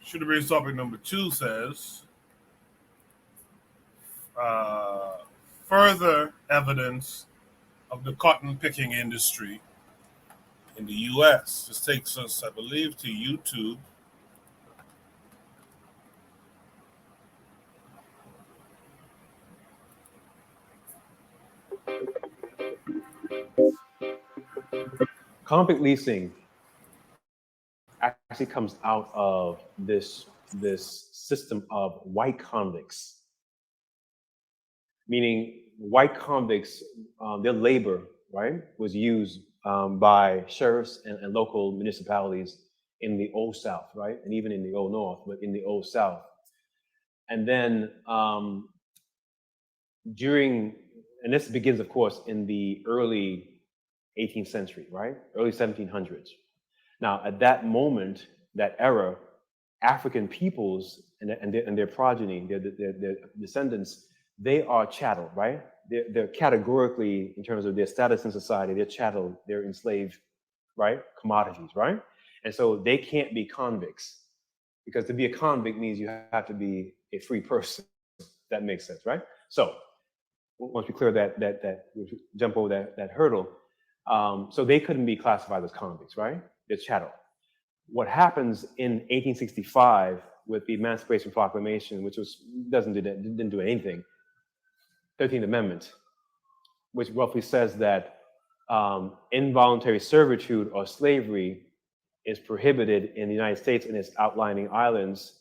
Should have been topic number 2 says uh, further evidence of the cotton picking industry in the U.S. This takes us, I believe, to YouTube. Convict leasing actually comes out of this system of white convicts, meaning white convicts, their labor, right, was used by sheriffs and local municipalities in the Old South, right, and even in the Old North, but in the Old South. And then and this begins, of course, in the early 18th century, right, early 1700s. Now, at that moment, that era, African peoples and their progeny, their descendants, they are chattel, right? They're categorically, in terms of their status in society, they're chattel, they're enslaved, right? Commodities, right? And so they can't be convicts, because to be a convict means you have to be a free person. That makes sense, right? So once we clear that jump over that hurdle, so they couldn't be classified as convicts, right? They're chattel. What happens in 1865 with the Emancipation Proclamation, which didn't do anything, 13th Amendment, which roughly says that involuntary servitude or slavery is prohibited in the United States and its outlying islands,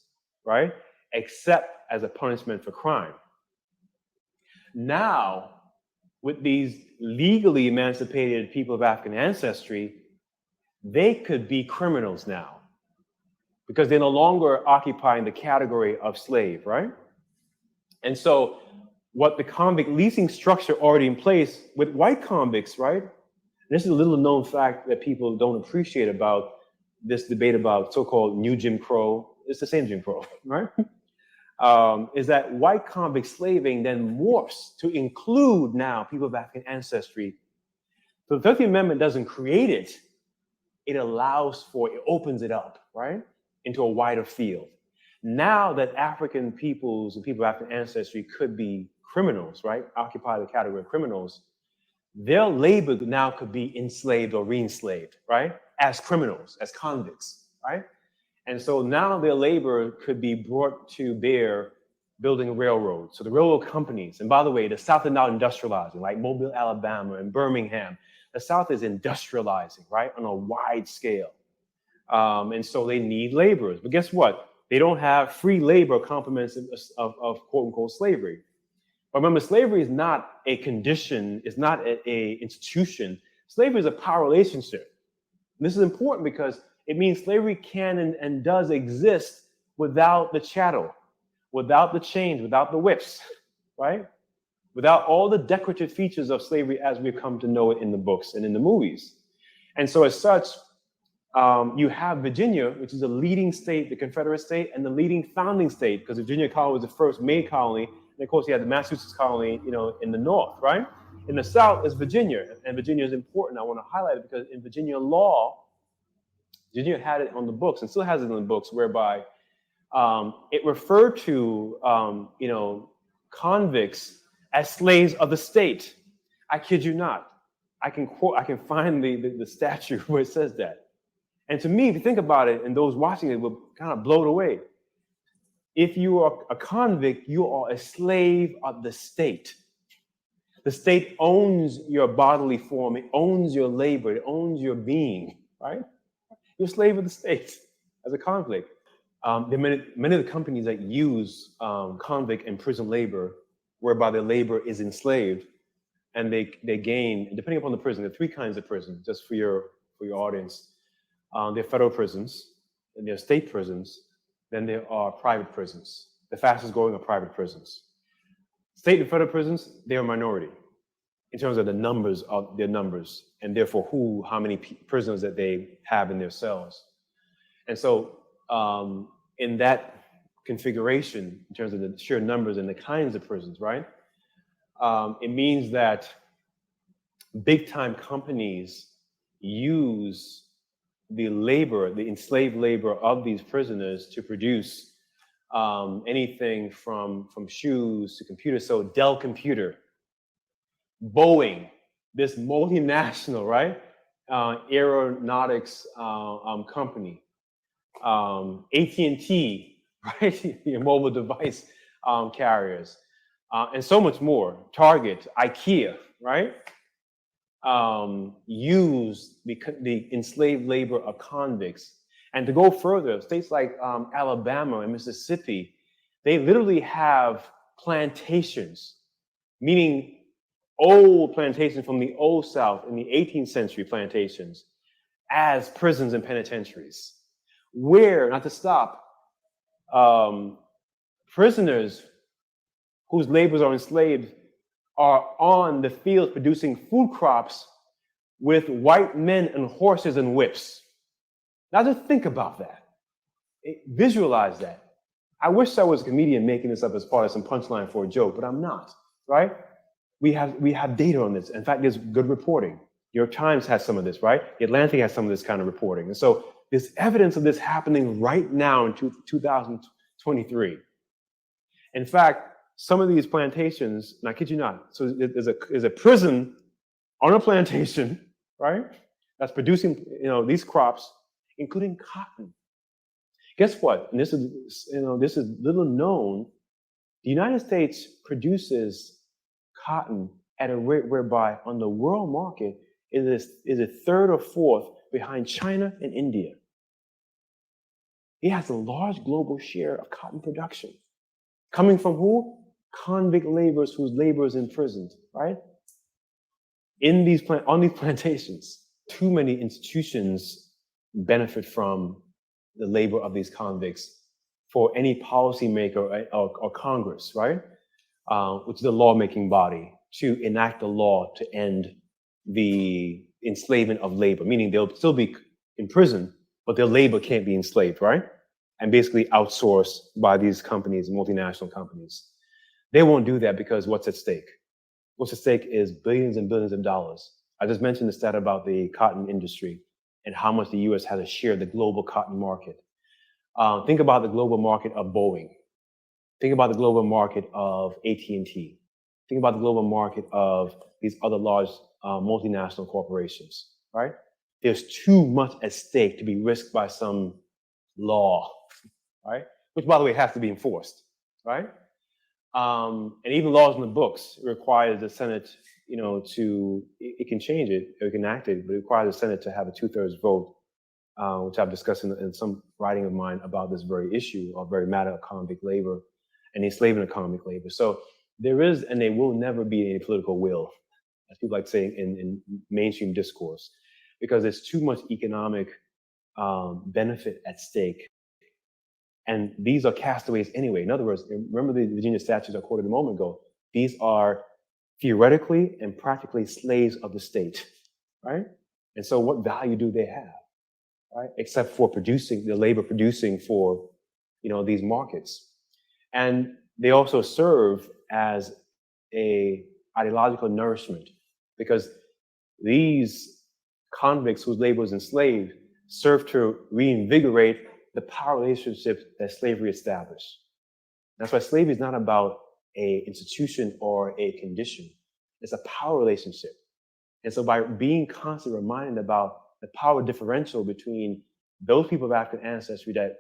right? Except as a punishment for crime. Now, with these legally emancipated people of African ancestry, they could be criminals now, because they're no longer occupying the category of slave, right? And so what the convict leasing structure already in place with white convicts, right? This is a little known fact that people don't appreciate about this debate about so-called new Jim Crow. It's the same Jim Crow, right? Is that white convict slaving then morphs to include now people of African ancestry. So the 13th Amendment doesn't create it. It opens it up, right, into a wider field. Now that African peoples and people of African ancestry could be criminals, right, occupy the category of criminals, their labor now could be enslaved or re-enslaved, right, as criminals, as convicts, right? And so now their labor could be brought to bear building railroads. So the railroad companies, and by the way, the South is now industrializing, like Mobile, Alabama, and Birmingham. The South is industrializing, right, on a wide scale. And so they need laborers. But guess what? They don't have free labor complements of quote unquote slavery. But remember, slavery is not a condition, it's not a institution. Slavery is a power relationship. And this is important because it means slavery can and does exist without the chattel, without the chains, without the whips, right? Without all the decorative features of slavery as we've come to know it in the books and in the movies. And so as such, you have Virginia, which is a leading state, the Confederate state, and the leading founding state, because Virginia colony was the first made colony. And of course, you had the Massachusetts colony, in the north, right? In the south is Virginia, and Virginia is important. I want to highlight it because in Virginia law, Virginia had it on the books and still has it on the books, whereby it referred to, convicts as slaves of the state. I kid you not. I can find the statute where it says that. And to me, if you think about it, and those watching it will kind of blow it away. If you are a convict, you are a slave of the state. The state owns your bodily form. It owns your labor. It owns your being, right? You're a slave of the state as a convict. There are many of the companies that use convict and prison labor, whereby their labor is enslaved, and they gain, depending upon the prison. There are 3 kinds of prisons, just for your audience. There are federal prisons, and there are state prisons, then there are private prisons. The fastest growing are private prisons. State and federal prisons, they're a minority in terms of the numbers of their numbers, and therefore how many prisoners that they have in their cells. And so in that configuration, in terms of the sheer numbers and the kinds of prisons, right? It means that big time companies use the labor, the enslaved labor of these prisoners to produce anything from shoes to computers. So Dell Computer, Boeing, this multinational, right, aeronautics company, AT&T, right, your mobile device carriers, and so much more. Target, IKEA, right, use the enslaved labor of convicts. And to go further, states like Alabama and Mississippi, they literally have plantations, meaning old plantations from the Old South in the 18th century plantations, as prisons and penitentiaries, where, not to stop, prisoners whose labors are enslaved are on the field producing food crops with white men and horses and whips. Now just think about that. Visualize that. I wish I was a comedian making this up as part of some punchline for a joke, but I'm not, right? We have data on this. In fact, there's good reporting. New York Times has some of this, right? The Atlantic has some of this kind of reporting. And so there's evidence of this happening right now in 2023. In fact, some of these plantations, and I kid you not, so there's a prison on a plantation, right? That's producing, these crops, including cotton. Guess what? And this is little known. The United States produces cotton at a rate whereby on the world market it is a third or fourth behind China and India. It has a large global share of cotton production. Coming from who? Convict laborers whose labor is imprisoned, right? On these plantations, too many institutions benefit from the labor of these convicts for any policymaker or Congress, right? Which is the lawmaking body, to enact a law to end the enslavement of labor, meaning they'll still be in prison, but their labor can't be enslaved, right? And basically outsourced by these companies, multinational companies. They won't do that because what's at stake? What's at stake is billions and billions of dollars. I just mentioned the stat about the cotton industry and how much the US has a share of the global cotton market. Think about the global market of Boeing. Think about the global market of AT&T. Think about the global market of these other large multinational corporations, right? There's too much at stake to be risked by some law, right? Which, by the way, has to be enforced, right? And even laws in the books requires the Senate, it can change it, or it can enact it, but it requires the Senate to have a 2/3 vote, which I've discussed in some writing of mine about this very issue, or very matter of convict labor and enslavement of convict labor. So there is, and there will never be any political will, as people like saying in mainstream discourse, because there's too much economic benefit at stake. And these are castaways anyway. In other words, remember the Virginia statutes I quoted a moment ago. These are theoretically and practically slaves of the state, right? And so what value do they have, right? Except for producing, the labor producing for, these markets. And they also serve as a ideological nourishment, because these convicts whose labor was enslaved serve to reinvigorate the power relationships that slavery established. That's why slavery is not about an institution or a condition. It's a power relationship. And so by being constantly reminded about the power differential between those people of African ancestry that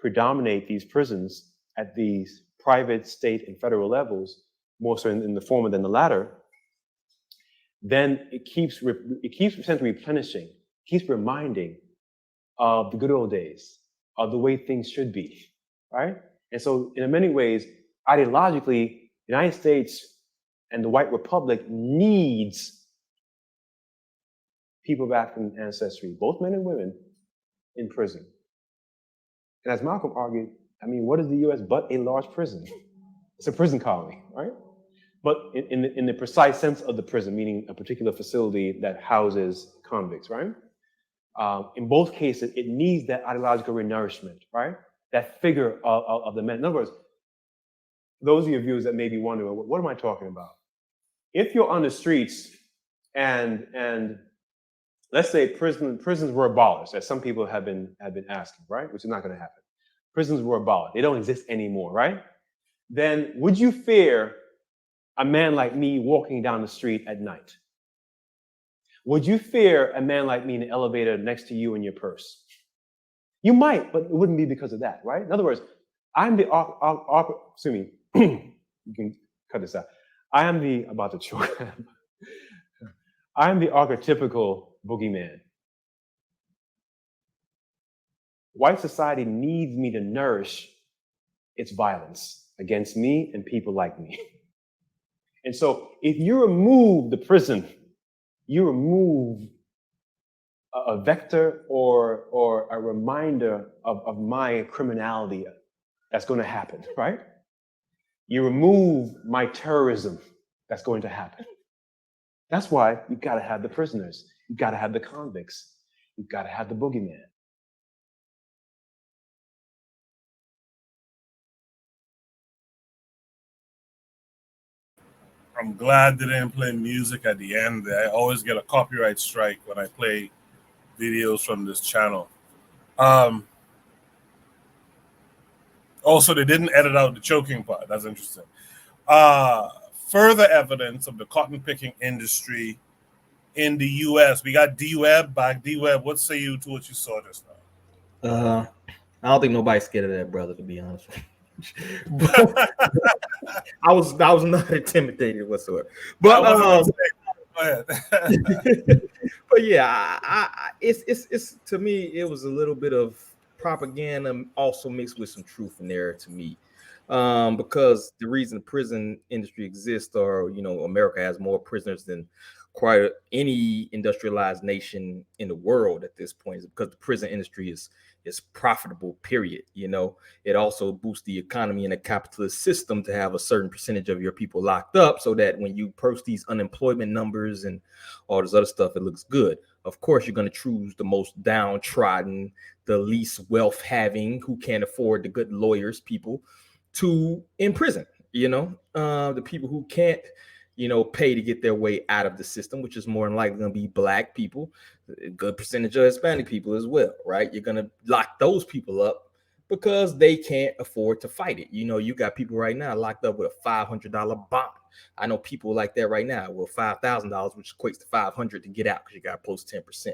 predominate these prisons at these private, state, and federal levels, more so in the former than the latter, then it keeps replenishing, keeps reminding of the good old days, of the way things should be, right? And so in many ways, ideologically, the United States and the white republic needs people of African ancestry, both men and women, in prison. And as Malcolm argued, what is the US but a large prison? It's a prison colony, right? But in the precise sense of the prison, meaning a particular facility that houses convicts, right? In both cases, it needs that ideological renourishment, right? That figure of the men. In other words, those of your viewers that may be wondering, what am I talking about? If you're on the streets and let's say prisons were abolished, as some people have been asking, right? Which is not going to happen. Prisons were abolished; they don't exist anymore, right? Then would you fear a man like me walking down the street at night? Would you fear a man like me in the elevator next to you in your purse? You might, but it wouldn't be because of that, right? In other words, I'm the excuse me, you can cut this out. I am the about to choke. I am the archetypical boogeyman. White society needs me to nourish its violence against me and people like me. And so if you remove the prison, you remove a vector or a reminder of my criminality that's going to happen, right? You remove my terrorism that's going to happen. That's why you've got to have the prisoners. You've got to have the convicts. You've got to have the boogeyman. I'm glad they didn't play music at the end. I always get a copyright strike when I play videos from this channel. Also, they didn't edit out the choking part. That's interesting. Further evidence of the cotton picking industry in the U.S. We got D-Web back. D-Web, what say you to what you saw just now? I don't think nobody's scared of that brother, to be honest. But I was not intimidated whatsoever. But go ahead. But yeah, it's to me it was a little bit of propaganda, also mixed with some truth in there to me. Because the reason the prison industry exists, or America has more prisoners than quite any industrialized nation in the world at this point, is because the prison industry is profitable, period. It also boosts the economy in a capitalist system to have a certain percentage of your people locked up, so that when you post these unemployment numbers and all this other stuff, it looks good. Of course, you're going to choose the most downtrodden, the least wealth having, who can't afford the good lawyers, people to imprison, the people who can't, pay to get their way out of the system, which is more than likely going to be Black people, a good percentage of Hispanic people as well, right? You're going to lock those people up because they can't afford to fight it. You got people right now locked up with a $500 bond. I know people like that right now with $5,000, which equates to $500 to get out because you got to post 10%.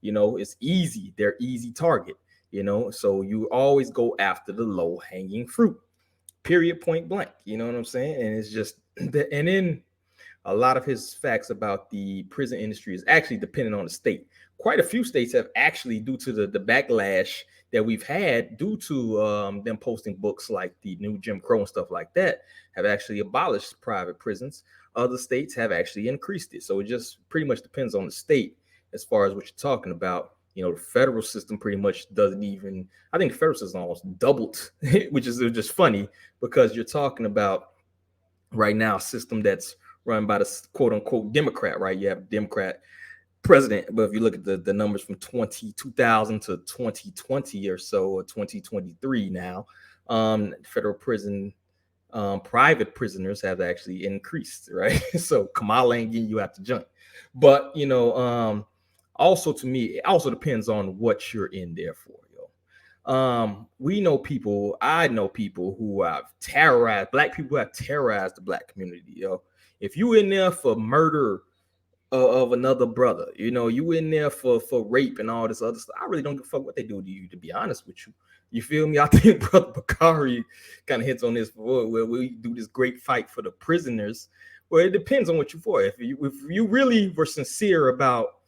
It's easy. They're easy target, so you always go after the low hanging fruit. Period, point blank. You know what I'm saying? And it's just that. And then a lot of his facts about the prison industry is actually dependent on the state. Quite a few states have actually, due to the backlash that we've had due to them posting books like the new Jim Crow and stuff like that, have actually abolished private prisons. Other states have actually increased it. So it just pretty much depends on the state as far as what you're talking about. The federal system pretty much doesn't even, I think the federal system almost doubled, which is just funny because you're talking about right now a system that's run by the quote unquote Democrat, right? You have a Democrat president, but if you look at the numbers from 2000 to 2020 or so, or 2023 now, federal prison, private prisoners have actually increased, right? So Kamala ain't getting you out the joint. But, also to me, it also depends on what you're in there for, we know people, I know people who have terrorized, Black people who have terrorized the Black community, If you in there for murder of another brother, you in there for rape and all this other stuff, I really don't give a fuck what they do to you, to be honest with you. You feel me? I think Brother Bakari kind of hits on this before, where we do this great fight for the prisoners. Well, it depends on what you're for. If you really were sincere about,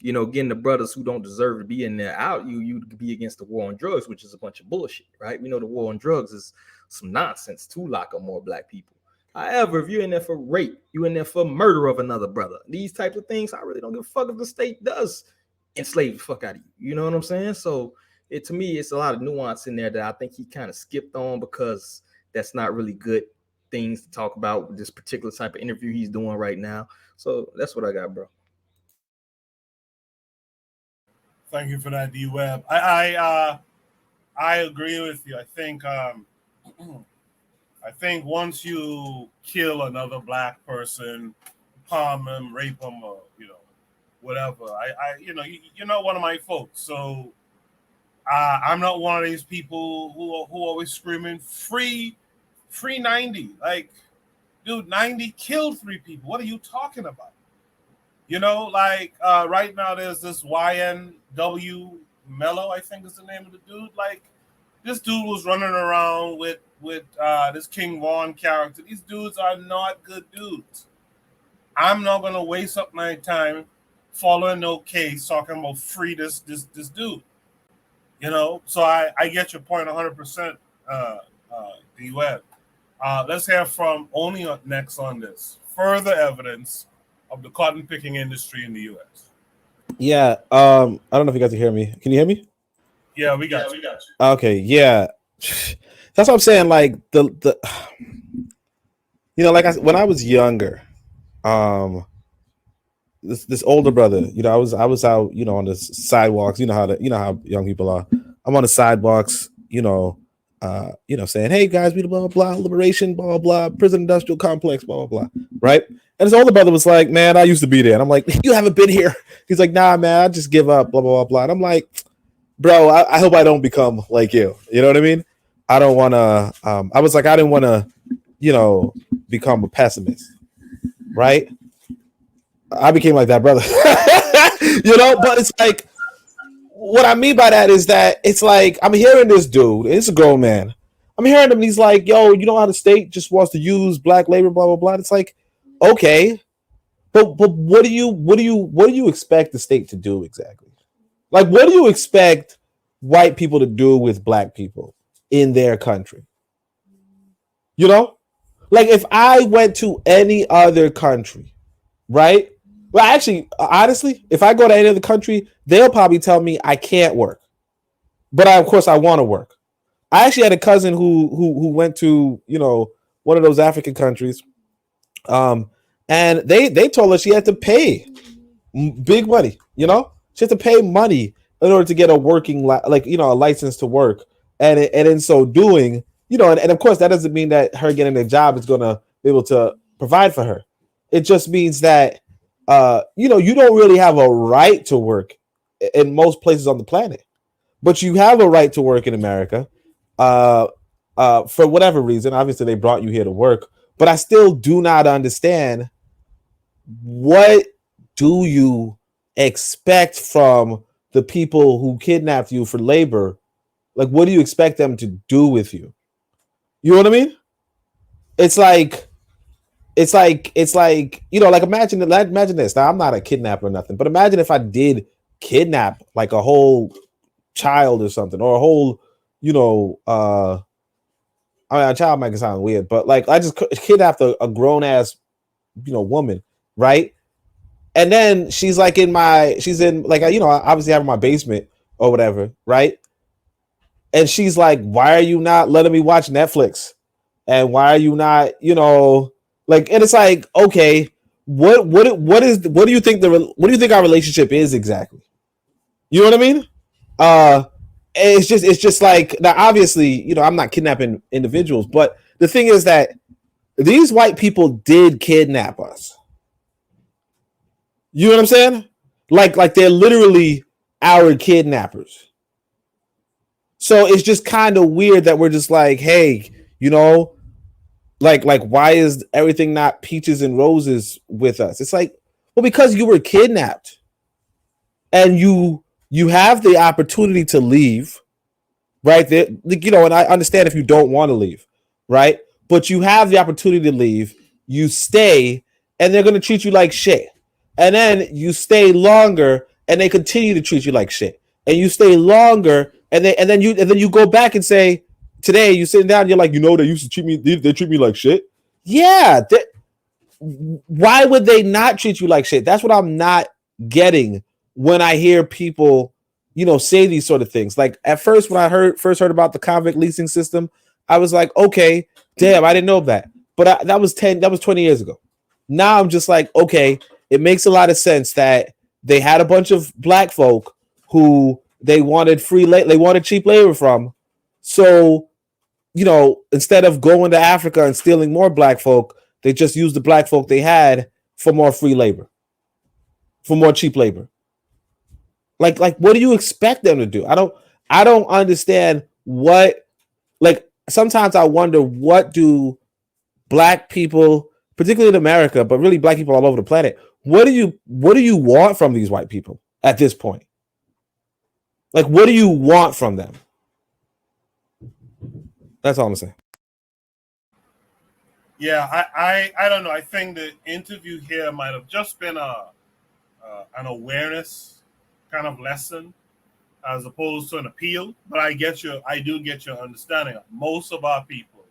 getting the brothers who don't deserve to be in there out, you'd be against the war on drugs, which is a bunch of bullshit, right? We know the war on drugs is some nonsense to lock up more Black people. However, if you're in there for rape, you're in there for murder of another brother, these types of things, I really don't give a fuck if the state does enslave the fuck out of you. You know what I'm saying? So to me, it's a lot of nuance in there that I think he kind of skipped on, because that's not really good things to talk about with this particular type of interview he's doing right now. So that's what I got, bro. Thank you for that, D-Web. I agree with you. I think once you kill another Black person, harm him, rape him, or whatever. You're not one of my folks, so I'm not one of these people who always screaming free 90. Like, dude, 90 killed 3 people. What are you talking about? Right now there's this YNW Mello, I think is the name of the dude. Like, this dude was running around with this King Vaughn character. These dudes are not good dudes. I'm not gonna waste up my time following no case talking about free this dude. So I get your point 100%, D-Web. Let's hear from Oni next on this. Further evidence of the cotton picking industry in the U.S. Yeah, I don't know if you guys can hear me. Can you hear me? Yeah, we got you. Okay, yeah. That's what I'm saying. Like the when I was younger, this older brother, I was out, on the sidewalks. You know how young people are. I'm on the sidewalks, saying, "Hey guys, blah blah blah, liberation, blah blah, prison industrial complex, blah blah blah," right? And his older brother was like, "Man, I used to be there," and I'm like, "You haven't been here." He's like, "Nah, man, I just give up, blah blah blah." And I'm like, "Bro, I hope I don't become like you." You know what I mean? I don't want to. I was like, I didn't want to, become a pessimist, right? I became like that, brother. But it's like, what I mean by that is that it's like I'm hearing this dude. It's a grown man. I'm hearing him. And he's like, "Yo, you know how the state just wants to use black labor, blah blah blah." And it's like, okay, but what do you expect the state to do exactly? Like, what do you expect white people to do with black people in their country? Like if I went to any other country, right? Well, actually, honestly, if I go to any other country, they'll probably tell me I can't work. But of course, I want to work. I actually had a cousin who went to, one of those African countries. And they told her she had to pay big money, she had to pay money in order to get a working, a license to work. And in so doing, and of course, that doesn't mean that her getting a job is going to be able to provide for her. It just means that, you don't really have a right to work in most places on the planet, but you have a right to work in America. For whatever reason, obviously they brought you here to work, but I still do not understand, what do you expect from the people who kidnapped you for labor? Like, what do you expect them to do with you? You know what I mean? It's like, imagine this. Now, I'm not a kidnapper or nothing, but imagine if I did kidnap like a whole child or something, or a whole, a child might sound weird, but like I just kidnapped a grown ass, woman, right? And then she's like she's in like, obviously having my basement or whatever, right? And she's like, "Why are you not letting me watch Netflix? And why are you not, like?" And it's like, okay, what do you think our relationship is exactly? You know what I mean? It's just like, now obviously, I'm not kidnapping individuals, but the thing is that these white people did kidnap us. You know what I'm saying? Like they're literally our kidnappers. So it's just kind of weird that we're just like, hey, like why is everything not peaches and roses with us? It's like, well, because you were kidnapped and you have the opportunity to leave, right? There, and I understand if you don't want to leave, right? But you have the opportunity to leave, you stay, and they're going to treat you like shit. And then you stay longer and they continue to treat you like shit. And you stay longer and then you go back and say, today you sitting down, you're like, they used to treat me, they treat me like shit. Yeah. Why would they not treat you like shit? That's what I'm not getting when I hear people, say these sort of things. Like at first, when I first heard about the convict leasing system, I was like, okay, damn, I didn't know that. But that was 20 years ago. Now I'm just like, okay, it makes a lot of sense that they had a bunch of black folk who they wanted they wanted cheap labor from. So, instead of going to Africa and stealing more black folk, they just used the black folk they had for more free labor. for more cheap labor. Like what do you expect them to do? I don't understand what, like, sometimes I wonder, what do black people, particularly in America, but really black people all over the planet, what do you want from these white people at this point? Like, what do you want from them? That's all I'm saying. Yeah, I don't know. I think the interview here might have just been an awareness kind of lesson as opposed to an appeal. But I do get your understanding. Most of our people,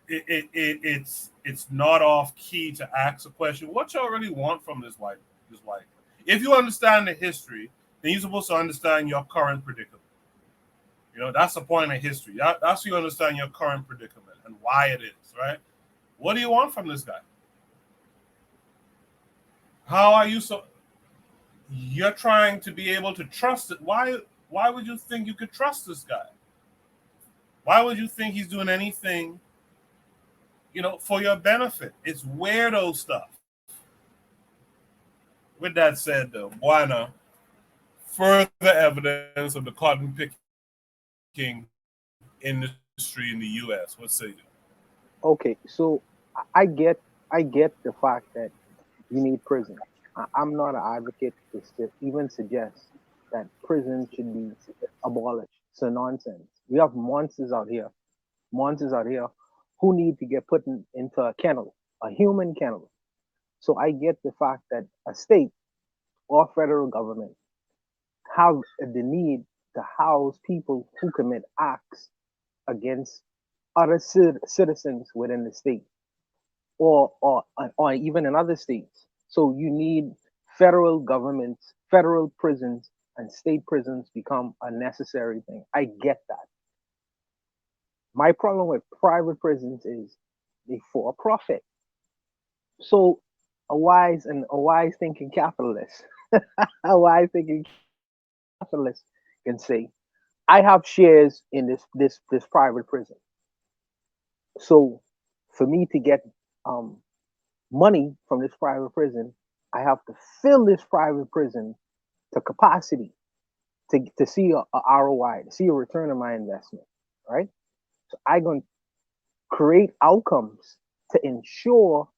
it's not off key to ask a question. What you really want from this white? If you understand the history, then you're supposed to understand your current predicament. You know, that's the point of history. That's so you understand your current predicament and why it is, right? What do you want from this guy? How are you so? You're trying to be able to trust it. Why would you think you could trust this guy? Why would you think he's doing anything, for your benefit? It's weirdo stuff. With that said, though, Buana, further evidence of the cotton picking industry in the U.S. What say you? Okay, so I get the fact that you need prison. I'm not an advocate to even suggest that prison should be abolished. It's a nonsense. We have monsters out here who need to get put into a kennel, a human kennel. So I get the fact that a state or federal government have the need to house people who commit acts against other citizens within the state, or even in other states. So you need federal governments, federal prisons, and state prisons become a necessary thing. I get that. My problem with private prisons is they for profit. So a wise thinking capitalist, a wise thinking capitalist can say, I have shares in this private prison. So for me to get money from this private prison, I have to fill this private prison to capacity to see a ROI, to see a return on my investment, right? So I'm going to create outcomes to ensure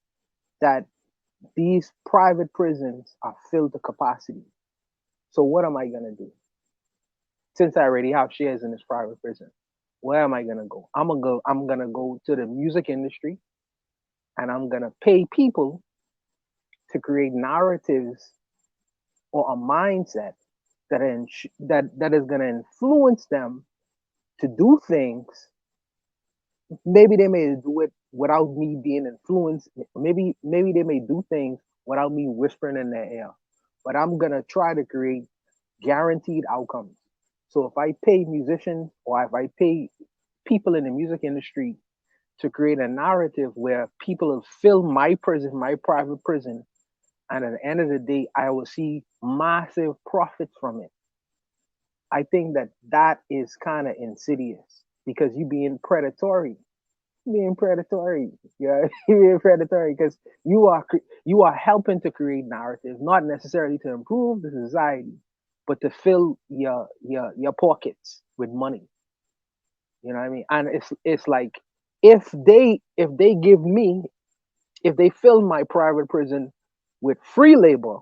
that these private prisons are filled to capacity. So what am I going to do? Since I already have shares in this private prison, where am I going to go? I'm going to go to the music industry, and I'm going to pay people to create narratives or a mindset that is going to influence them to do things. Maybe they may do it without me being influenced. Maybe they may do things without me whispering in their ear. But I'm going to try to create guaranteed outcomes. So if I pay musicians, or if I pay people in the music industry to create a narrative where people will fill my prison, my private prison, and at the end of the day, I will see massive profits from it. I think that is kind of insidious, because you're being predatory. Yeah, you're being predatory because you are helping to create narratives, not necessarily to improve the society, but to fill your pockets with money. You know what I mean? And it's like, if they fill my private prison with free labor,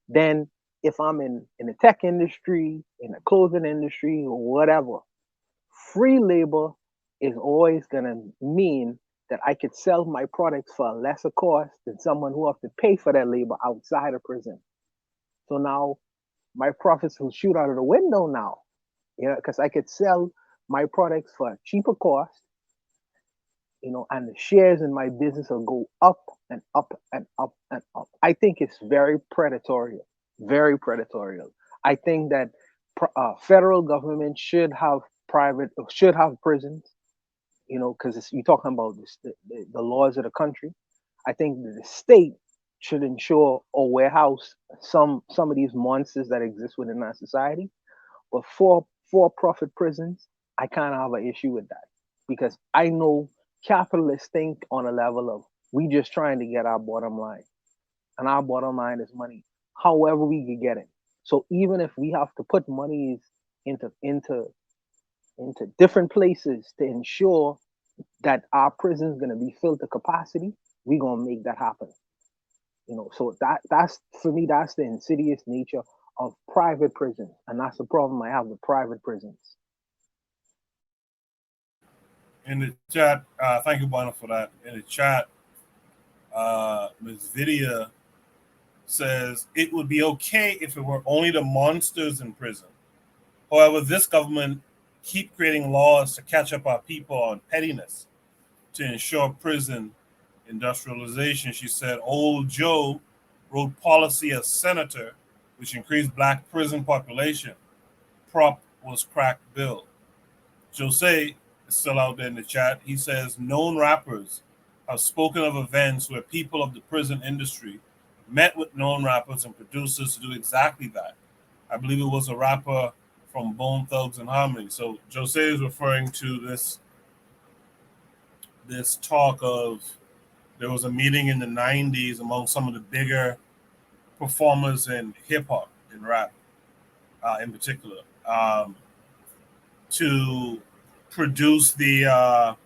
then if I'm in the tech industry, in the clothing industry, or whatever, free labor is always gonna mean that I could sell my products for a lesser cost than someone who have to pay for that labor outside of prison. So now my profits will shoot out of the window now, because I could sell my products for a cheaper cost, and the shares in my business will go up and up and up and up. I think it's very predatory, very predatory. I think that federal government should have prisons, because you're talking about the laws of the country. I think that the state should ensure or warehouse some of these monsters that exist within our society. But for-profit prisons, I kind of have an issue with that, because I know capitalists think on a level of, we just trying to get our bottom line. and our bottom line is money. However we can get it. So even if we have to put monies into different places to ensure that our prison is going to be filled to capacity, we're going to make that happen. So that's for me, that's the insidious nature of private prisons, and that's the problem I have with private prisons. In the chat, thank you, Bonner, for that. In the chat, Ms. Vidya says it would be okay if it were only the monsters in prison. However, this government keep creating laws to catch up our people on pettiness to ensure prison industrialization. She said old Joe wrote policy as senator, which increased black prison population. Prop was crack bill. Jose is still out there in the chat. He says known rappers have spoken of events where people of the prison industry met with known rappers and producers to do exactly that. I believe it was a rapper from Bone Thugs and Harmony. So Jose is referring to this talk of there was a meeting in the 90s among some of the bigger performers in hip hop and rap in particular to produce the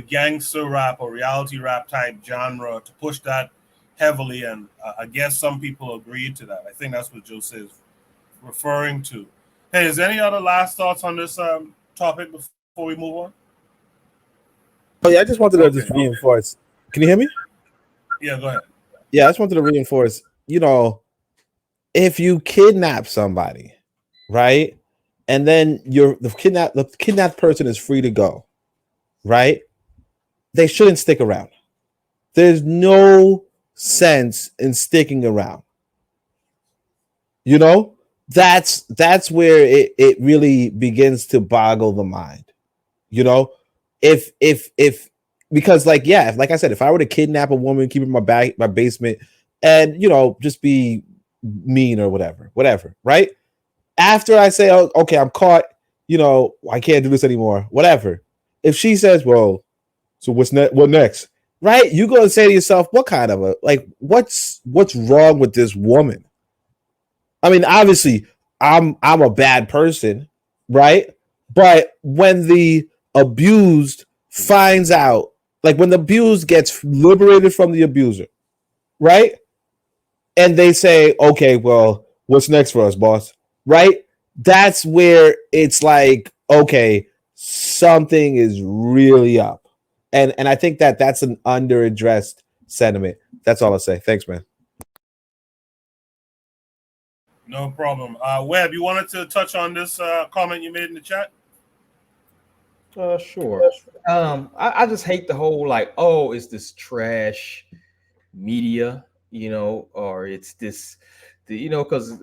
gangster rap or reality rap type genre, to push that heavily, and I guess some people agreed to that. I think that's what Jose is referring to. Hey, is there any other last thoughts on this topic before we move on? Oh yeah, I just wanted to just reinforce. Can you hear me? Yeah, go ahead. Yeah, I just wanted to reinforce. If you kidnap somebody, right, and then the kidnapped person is free to go, right? They shouldn't stick around. There's no sense in sticking around. That's where it really begins to boggle the mind. If because like I said, if I were to kidnap a woman, keep her in my basement, and just be mean or whatever, right? After I say, oh, okay, I'm caught, I can't do this anymore, whatever. If she says, well, so what next? Right? You're gonna say to yourself, what kind of what's wrong with this woman? I mean, obviously, I'm a bad person, right? But when the abused finds out, like when the abused gets liberated from the abuser, right? And they say, okay, well, what's next for us, boss? Right? That's where it's like, okay, something is really up. And I think that's an underaddressed sentiment. That's all I'll say. Thanks, man. No problem. Webb, you wanted to touch on this comment you made in the chat? Sure. I just hate the whole it's this trash media, or it's this, because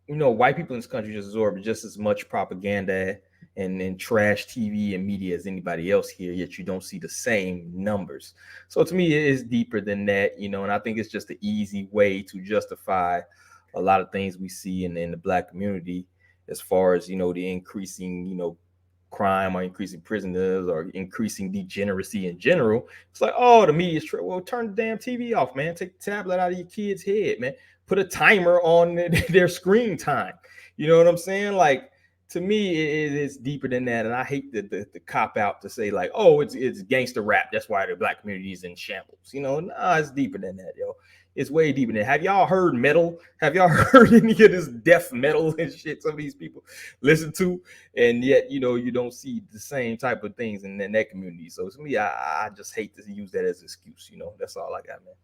white people in this country just absorb just as much propaganda and trash TV and media as anybody else here, yet you don't see the same numbers. So to me, it is deeper than that, and I think it's just an easy way to justify a lot of things we see in the black community, as far as, the increasing, crime or increasing prisoners or increasing degeneracy in general. It's like, oh, the media's well, turn the damn TV off, man. Take the tablet out of your kid's head, man. Put a timer on their screen time. You know what I'm saying? Like, to me, it's deeper than that. And I hate the cop out to say oh, it's gangster rap. That's why the black community is in shambles. Nah, it's deeper than that, yo. It's way deeper than that. Have y'all heard metal? Have y'all heard any of this death metal and shit some of these people listen to? And yet, you don't see the same type of things in that community. So to me, I just hate to use that as an excuse. That's all I got, man.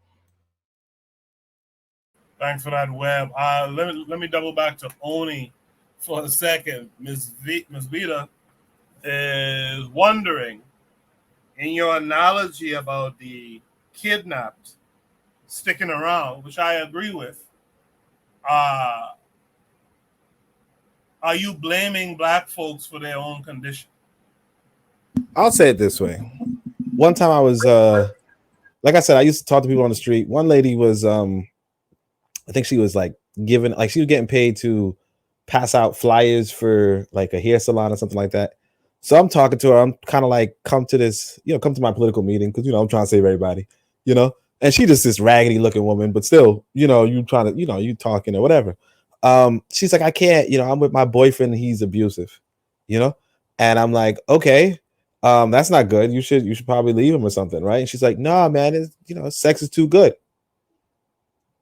Thanks for that, Webb. Let me double back to Oni for a second. Ms. Vita is wondering, in your analogy about the kidnapped sticking around, which I agree with, are you blaming black folks for their own condition? I'll say it this way. One time I was, like I said, I used to talk to people on the street. One lady was, I think she was she was getting paid to pass out flyers for like a hair salon or something like that. So I'm talking to her. I'm kind of like, come to my political meeting because, I'm trying to save everybody, and she just this raggedy looking woman, but still, you trying to, you talking or whatever. She's like, I can't, I'm with my boyfriend, and he's abusive, and I'm like, okay, that's not good. You should probably leave him or something, right? And she's like, nah, man, sex is too good.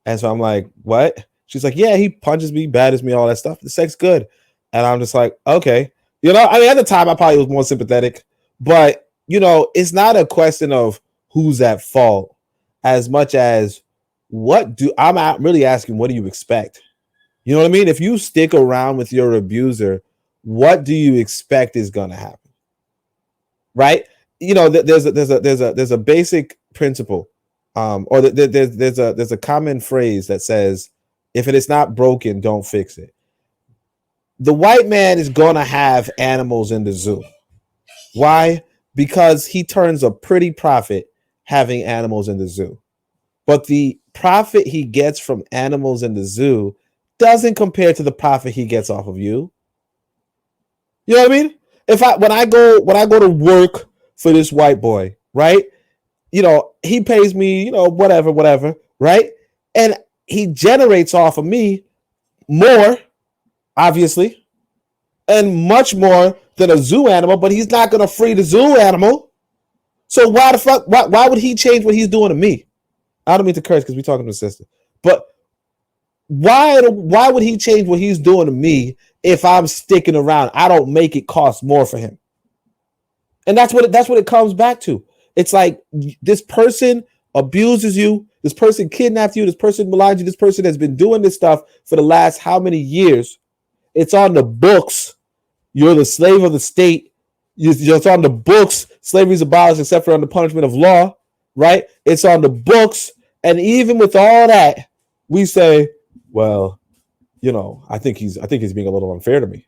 And so I'm like, what? She's like, yeah, he punches me, batters me, all that stuff. The sex good. And I'm just like, okay. At the time I probably was more sympathetic, but it's not a question of who's at fault as much as I'm really asking, what do you expect? You know what I mean? If you stick around with your abuser, what do you expect is going to happen? Right? There's a basic principle, or there's a common phrase that says, if it is not broken, don't fix it. The white man is going to have animals in the zoo. Why? Because he turns a pretty profit having animals in the zoo. But the profit he gets from animals in the zoo doesn't compare to the profit he gets off of you. You know what I mean? When I go to work for this white boy, right? He pays me, whatever, right? And he generates off of me more, obviously, and much more than a zoo animal, but he's not going to free the zoo animal. So why would he change what he's doing to me? I don't mean to curse because we're talking to a sister, but why would he change what he's doing to me if I'm sticking around? I don't make it cost more for him. And that's what it comes back to. It's like, this person abuses you, this person kidnapped you, this person maligned you, this person has been doing this stuff for the last how many years? It's on the books. You're the slave of the state. It's on the books. Slavery is abolished except for under punishment of law, right? It's on the books. And even with all that, we say, well, I think he's being a little unfair to me.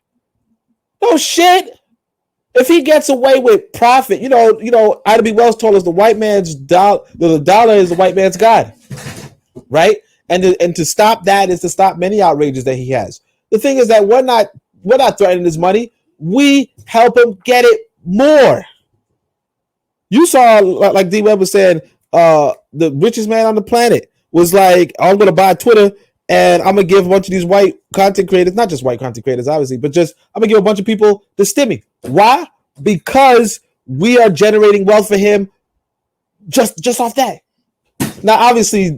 No shit. If he gets away with profit, Ida B. Wells told us the white man's dollar, the dollar is the white man's God, right? And to stop that is to stop many outrages that he has. The thing is that we're not threatening his money. We help him get it more. You saw, like D. Webb was saying, the richest man on the planet was like, I'm going to buy Twitter and I'm going to give a bunch of these white content creators, not just white content creators, obviously, but just I'm going to give a bunch of people the stimmy. Why? Because we are generating wealth for him just off that. Now, obviously,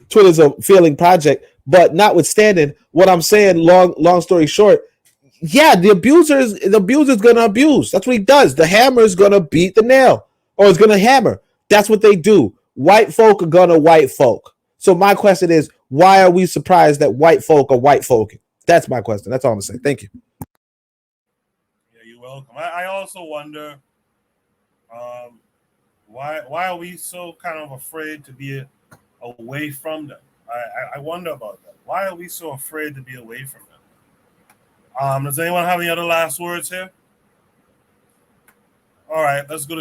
Twitter's a failing project, but notwithstanding what I'm saying, long story short, yeah, the abuser's going to abuse. That's what he does. The hammer is going to beat the nail, or it's going to hammer. That's what they do. White folk are going to white folk. So my question is, why are we surprised that white folk are white folk? That's my question. That's all I'm saying. Thank you. Yeah, you're welcome. I also wonder, why are we so kind of afraid to be away from them? I wonder about that. Why are we so afraid to be away from them? Does anyone have any other last words here? All right, let's go to